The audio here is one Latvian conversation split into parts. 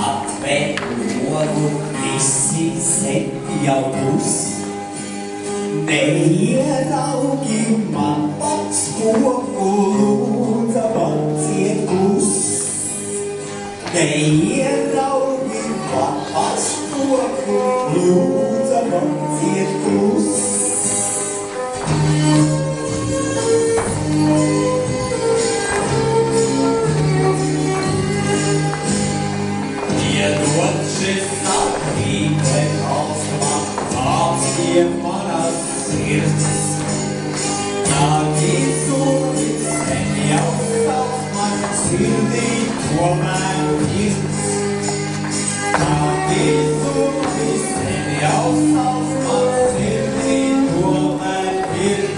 Atvērt logu, visi sēdi jau būs. Neieraugi man pats koku, lūdza paciet būs. Neieraugi man pats koku, lūdza paciet būs. Iedod šis nakrīte kalsmā, pie manas sirds. Nākīsumis sen jau savs man sirdī tomēr ir. Nākīsumis sen jau savs man sirdī tomēr ir.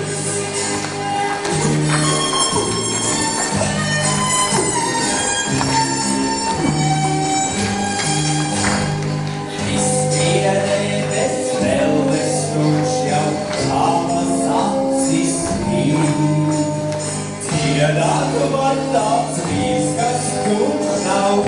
Dziedāt var tāds vīrs, kas tu nav